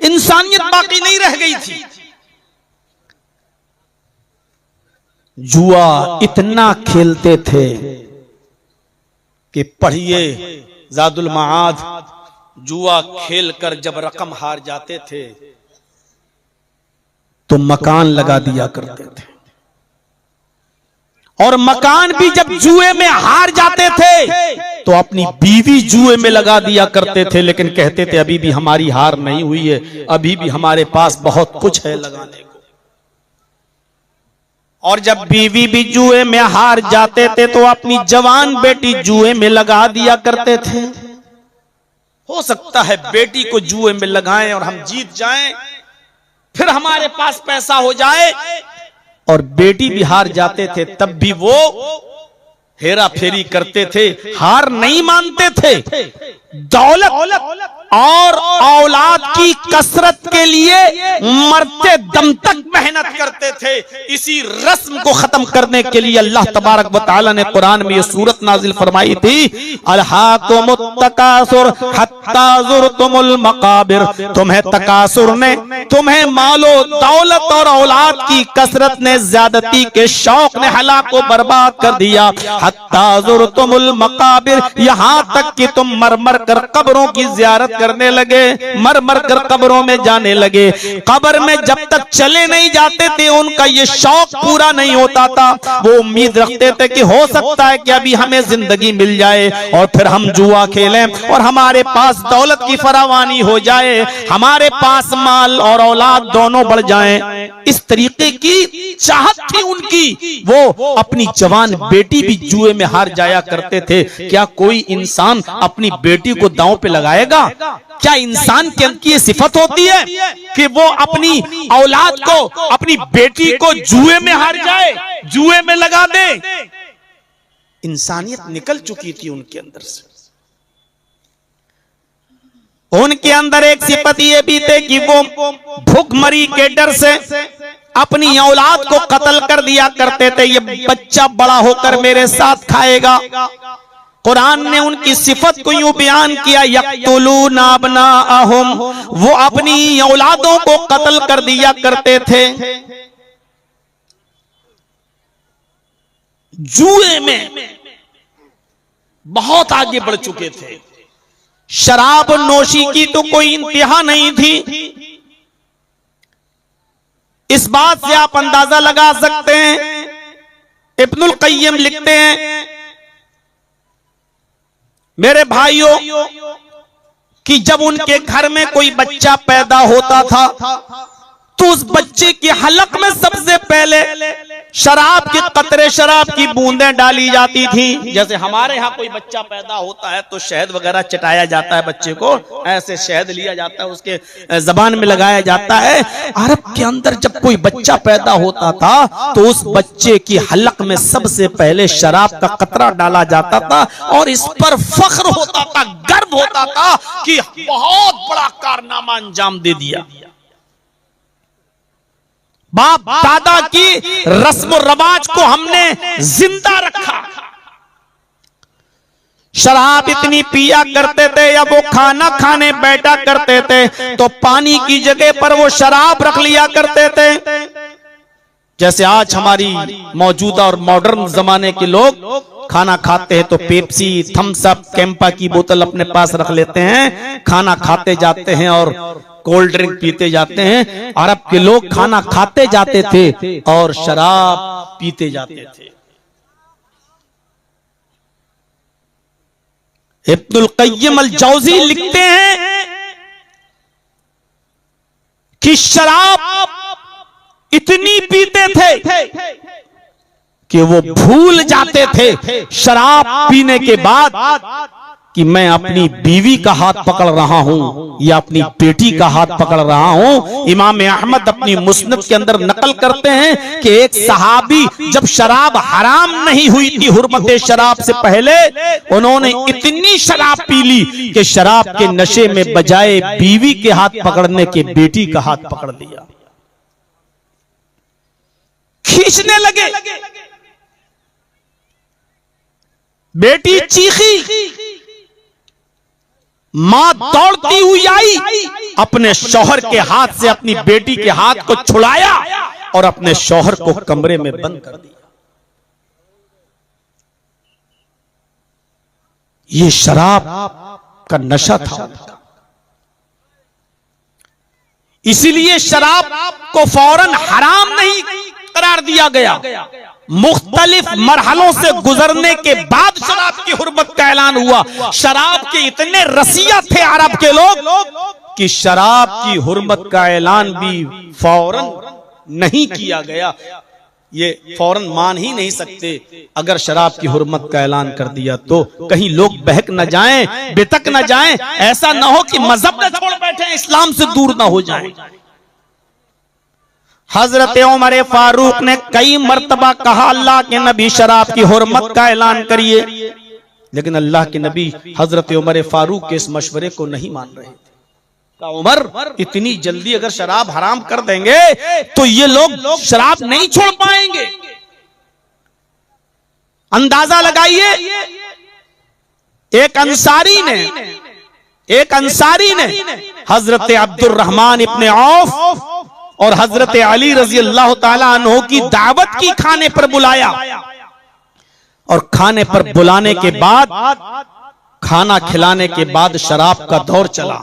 इंसानियत बाकी नहीं रह गई थी। जुआ इतना खेलते थे कि पढ़िए ज़ादुल मआद, जुआ खेलकर जब रकम हार जाते थे तो मकान लगा दिया करते थे, और मकान भी जब जुए में हार जाते थे तो अपनी बीवी जुए में लगा दिया करते थे, लेकिन कहते थे अभी भी हमारी हार नहीं हुई है, अभी भी हमारे पास बहुत कुछ है लगाने को। और जब बीवी भी जुए में हार जाते थे तो अपनी जवान बेटी जुए में लगा दिया करते थे। हो सकता है बेटी को जुए में लगाएं और हम जीत जाएं, फिर हमारे पास पैसा हो जाए। और बेटी भी हार जाते थे तब भी वो हेरा फेरी करते थे, हार नहीं मानते थे। दौलत और औलाद की कसरत के लिए मरते दम तक मेहनत करते थे। इसी रस्म को खत्म करने के लिए अल्लाह तबारक व तआला ने कुरान में ये सूरत नाजिल फरमाई थी, अलहाकुमुत तकासुर हत्ता ज़ुरतुमुल मकाबिर। तुम्हें तकासुर ने, तुम्हें मालो दौलत और औलाद की कसरत ने, ज्यादती के शौक ने हलाक को बर्बाद कर दिया। हत्ता ज़ुरतुमुल मकाबिर, यहाँ तक कि तुम मर मर कर कब्रों की ज़ियारत करने लगे, मर मर कर कब्रों में जाने लगे। कब्र में जब तक चले नहीं जाते थे उनका ये शौक पूरा नहीं होता था। वो उम्मीद रखते थे कि हो सकता है कि अभी हमें जिंदगी मिल जाए और फिर हम जुआ खेलें और हमारे पास दौलत की फरावानी हो जाए, हमारे पास माल और औलाद दोनों बढ़ जाएं। इस तरीके की चाहत थी उनकी। वो अपनी जवान बेटी भी जुए में हार जाया करते थे। क्या कोई इंसान अपनी बेटी को दांव पे लगाएगा? क्या इंसान के अंदर ये सिफत होती है कि वो अपनी औलाद को, अपनी बेटी को जुए में हार जाए, जुए में लगा दे? इंसानियत निकल चुकी थी उनके अंदर से। उनके अंदर एक सिफत ये भी थे कि वो भूखमरी के डर से अपनी औलाद को कत्ल कर दिया करते थे। ये बच्चा बड़ा होकर मेरे साथ खाएगा। कुरान ने उनकी सिफत को यूं बयान किया, यक़्तुलूना अब्नाअहुम, वो अपनी औलादों को कत्ल कर दिया करते थे। जुए में बहुत आगे बढ़ चुके थे। शराब नोशी की तो कोई इंतहा नहीं थी। इस बात से आप अंदाजा लगा सकते हैं, इब्नुल क़य्यिम लिखते हैं मेरे भाइयों कि जब उनके घर में कोई बच्चा पैदा होता था तो उस बच्चे के हलक में सबसे पहले शराब के कतरे, शराब की बूंदें डाली जाती थी। जैसे हमारे यहाँ कोई बच्चा पैदा होता है तो शहद वगैरह चटाया जाता है, बच्चे को ऐसे शहद लिया जाता है, उसके जबान में लगाया जाता है। अरब के अंदर जब कोई बच्चा पैदा होता था तो उस बच्चे की हलक में सबसे पहले शराब का कतरा डाला जाता था और इस पर फख्र होता था, गर्व होता था कि बहुत बड़ा कारनामा अंजाम दे दिया। बाप दादा की रस्म रवाज को हमने जिंदा रखा। शराब इतनी पिया करते थे या वो खाना खाने बैठा करते थे तो पानी की जगह पर वो शराब रख लिया करते थे। जैसे आज हमारी मौजूदा और मॉडर्न जमाने के लोग खाना खाते हैं तो पेप्सी, थम्स अप, कैंपा की बोतल अपने पास रख लेते हैं, खाना खाते जाते हैं और कोल्ड ड्रिंक पीते जाते हैं। अरब के लोग खाना खाते जाते थे और शराब पीते जाते थे। इब्नुल क़य्यिम अल जौज़ी लिखते हैं कि शराब इतनी पीते थे कि वो भूल जाते थे शराब पीने के बाद कि मैं अपनी बीवी का हाथ पकड़ रहा हूं या अपनी बेटी का हाथ पकड़ रहा हूं। इमाम अहमद अपनी मुस्नद के अंदर नकल करते हैं कि एक सहाबी जब शराब हराम नहीं हुई थी, हुर्मत शराब से पहले उन्होंने इतनी शराब पी ली कि शराब के नशे में बजाय बीवी के हाथ पकड़ने के बेटी का हाथ पकड़ लिया, खींचने लगे। बेटी चीखी, मां दौड़ती हुई आई, अपने शौहर के हाथ से अपनी बेटी के हाथ को छुड़ाया और अपने शौहर को कमरे में बंद कर दिया। ये शराब का नशा था। इसीलिए शराब को फौरन हराम नहीं करार दिया गया, मुख्तलिफ मरहलों से गुजरने के बाद शराब की हुर्मत का ऐलान हुआ। शराब के इतने रसिया थे अरब के लोग कि शराब की हुर्मत का ऐलान भी फौरन नहीं किया गया। ये फौरन मान ही नहीं सकते। अगर शराब की हुर्मत का ऐलान कर दिया तो कहीं लोग बहक न जाएं, बेतक न जाएं, ऐसा ना हो कि मजहब न छोड़ बैठे, इस्लाम से दूर ना हो जाएं। हजरत उमर फारूक ने कई मर्तबा कहा, अल्लाह के नबी शराब की हुर्मत का ऐलान करिए, लेकिन अल्लाह के नबी हजरत उमर फारूक के इस मशवरे को नहीं मान रहे थे। उमर, इतनी जल्दी अगर शराब हराम कर देंगे तो ये लोग शराब नहीं छोड़ पाएंगे। अंदाजा लगाइए, एक अंसारी ने हजरत अब्दुर्रहमान इब्ने औफ और हजरत अली रजी अल्लाह ताला अन्हु की दावत की खाने पर बुलाया, और खाने पर बुलाने के बाद, खाना खिलाने के बाद शराब का दौर चला।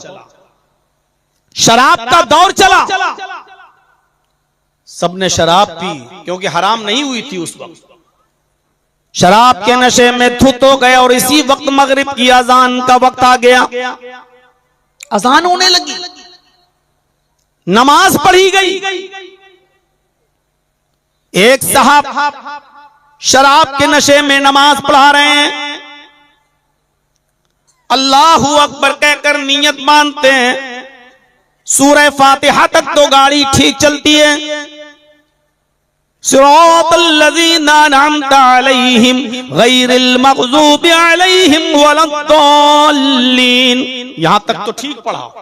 सबने शराब पी, क्योंकि हराम नहीं हुई थी उस वक्त। शराब के नशे में धुत हो गए और इसी वक्त मगरिब की अजान का वक्त आ गया। अजान होने लगी, नमाज पढ़ी गई। एक साहब शराब के नशे में नमाज पढ़ा रहे हैं, अल्लाहू अकबर कहकर नियत बांधते हैं। सूरह फातिहा तक तो गाड़ी ठीक चलती है। सिरातल लज़ीना अनअमता अलैहिम गैरिल मग़ज़ूबि अलैहिम वलद्दाल्लीन, यहां तक तो ठीक पढ़ा।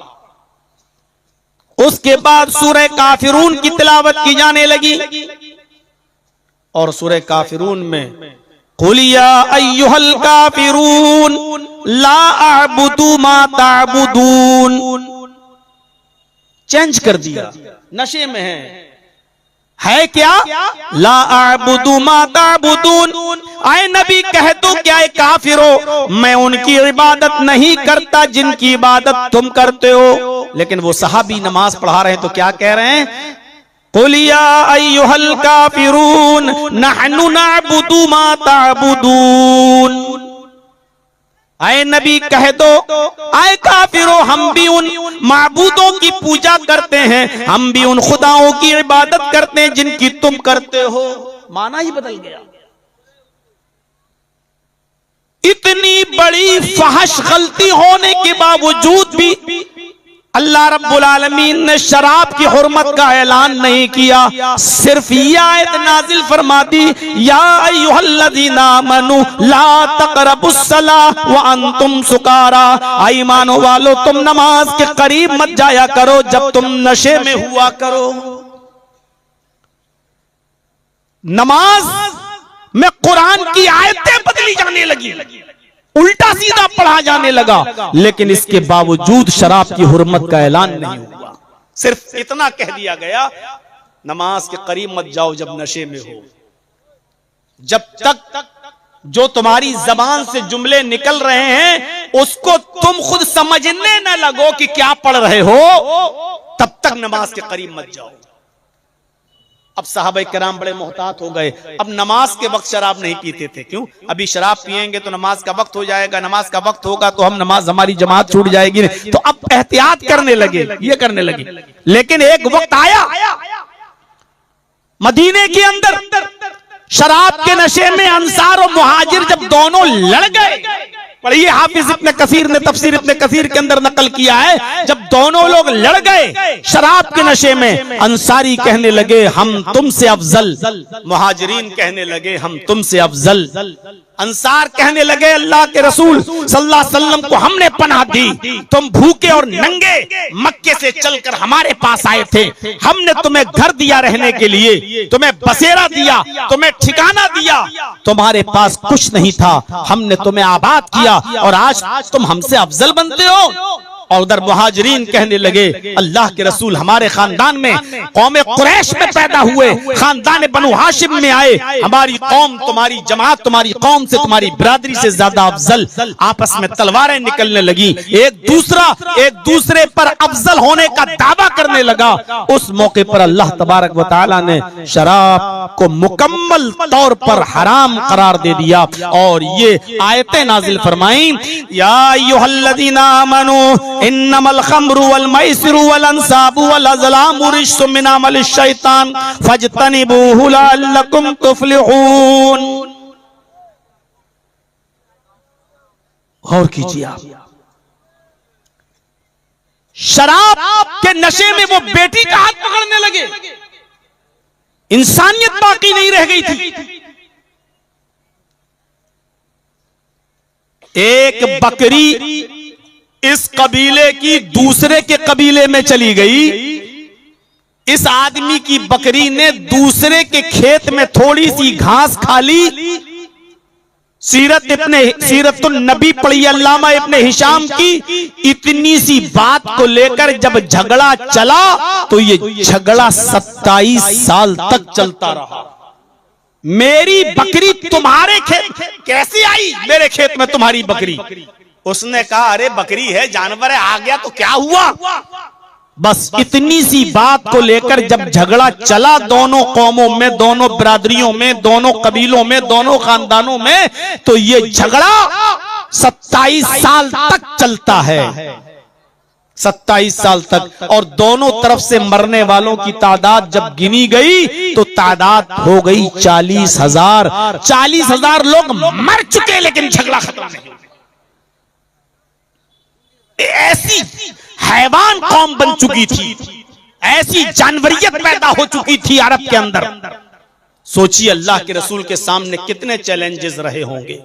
उसके बाद सूरह काफिरून की तिलावत की जाने लगी, और सूरह काफिरून में कुल या अय्युहल काफिरून ला अअबुदु मा तअबुदून चेंज कर दिया। नशे में है क्या? ला अअबुदु मा तअबुदून, आए नबी कह दो क्या है काफिरो, मैं उनकी इबादत नहीं करता जिनकी इबादत तुम करते हो। लेकिन वो सहाबी नमाज पढ़ा रहे हैं तो क्या कह रहे हैं? कुल या अय्युहल काफिरून नहनु नअबुदु मा तअबुदून, आए नबी कह दो, आए काफिरो, हम भी उन माबूदों की पूजा करते हैं, हम भी उन खुदाओं की इबादत करते हैं जिनकी तुम करते हो। माना ही बदल गया। इतनी बड़ी फहश गलती होने के बावजूद भी अल्लाह रब्बुल आलमीन ने शराब की हुर्मत का ऐलान नहीं किया। सिर्फ ये आयत नाजिल फरमा दी, या अय्युहल्लज़ीना आमनू ला तक़रबुस्सलाह व अंतुम सुकारा, ईमान वालो तुम नमाज के करीब मत जाया करो जब तुम नशे में हुआ करो। नमाज में कुरान की आयतें बदली जाने लगी, उल्टा सीधा पढ़ा जाने लगा, लेकिन इसके बावजूद शराब की हुर्मत का ऐलान नहीं हुआ। सिर्फ इतना कह दिया गया, नमाज के करीब मत जाओ जब नशे में हो। जब तक जो तुम्हारी जबान से जुमले निकल रहे हैं उसको तुम खुद समझने न लगो कि क्या पढ़ रहे हो, तब तक नमाज के करीब मत जाओ। अब साहबे किराम बड़े मोहतात हो गए। अब नमाज के वक्त शराब नहीं पीते थे, क्यों? अभी शराब पिएंगे तो नमाज का वक्त हो जाएगा, नमाज का वक्त होगा तो हम नमाज, हमारी जमात छूट जाएगी, तो अब एहतियात करने लगे, ये करने लगे। लेकिन एक वक्त आया मदीने के अंदर, शराब के नशे में अंसार और मुहाजिर जब दोनों लड़ गए, पढ़िए हाफिज इब्ने कसीर ने तफसीर इब्ने कसीर के अंदर नकल किया है, जब दोनों लोग लड़ गए शराब के नशे में, अंसारी कहने लगे हम तुमसे अफजल, मुहाजिरीन कहने लगे हम तुमसे अफजल। अंसार कहने लगे अल्लाह के रसूल सल्लल्लाहु अलैहि वसल्लम को हमने पनाह दी, तुम भूखे और नंगे मक्के से चलकर हमारे पास आए थे, हमने तुम्हें घर दिया रहने के लिए, तुम्हें बसेरा दिया, तुम्हें ठिकाना दिया, तुम्हारे पास कुछ नहीं था, हमने तुम्हें आबाद किया और आज तुम हमसे अफजल बनते हो। और उधर मुहाजिरीन कहने लगे अल्लाह के रसूल हमारे खानदान में कौम कुरैश में पैदा हुए, खानदान बनु हाशिम में आए, हमारी कौम तुम्हारी जमात तुम्हारी कौम से तुम्हारी बिरादरी से ज्यादा अफजल। आपस में तलवारें निकलने लगी, एक दूसरे पर अफजल होने का दावा करने लगा। उस मौके पर अल्लाह तबारक व तआला ने शराब को मुकम्मल तौर पर हराम करार दे दिया और ये आयतें नाजिल फरमाई, या अय्युहल्लज़ीना आमनू इन्नमल खम्रु वल मैसिरु वल अंसाबु वल अज़लामु रिज्सुम मिन अमलिश शैतान फज्तनिबूहु लअल्लकुम तुफ्लिहून। गौर कीजिए आप, शराब के नशे में वो बेटी का हाथ पकड़ने लगे, इंसानियत बाकी नहीं रह गई थी। एक बकरी इस कबीले की दूसरे के कबीले में चली गई, इस आदमी की बकरी ने दूसरे के खेत में थोड़ी सी घास खा ली। सीरतुन नबी पढ़ी अल्लामा इब्ने हिशाम की, इतनी सी बात को लेकर जब झगड़ा चला तो ये झगड़ा 27 साल तक चलता रहा। मेरी बकरी तुम्हारे खेत कैसे आई, मेरे खेत में तुम्हारी बकरी? उसने कहा अरे बकरी है, जानवर है, आ गया तो क्या हुआ। बस इतनी सी बात को लेकर जब झगड़ा चला दोनों कौमों में, दोनों बिरादरियों में, दोनों कबीलों में, दोनों खानदानों में, तो ये झगड़ा 27 साल तक चलता है, 27 साल तक। और दोनों तरफ से मरने वालों की तादाद जब गिनी गई तो तादाद हो गई 40,000। 40,000 लोग मर चुके लेकिन झगड़ा खत्म नहीं। ऐसी हैवान कौम बन चुकी थी, ऐसी जानवरियत पैदा हो चुकी थी अरब के अंदर। सोचिए अल्लाह के रसूल के सामने कितने चैलेंजेस रहे होंगे।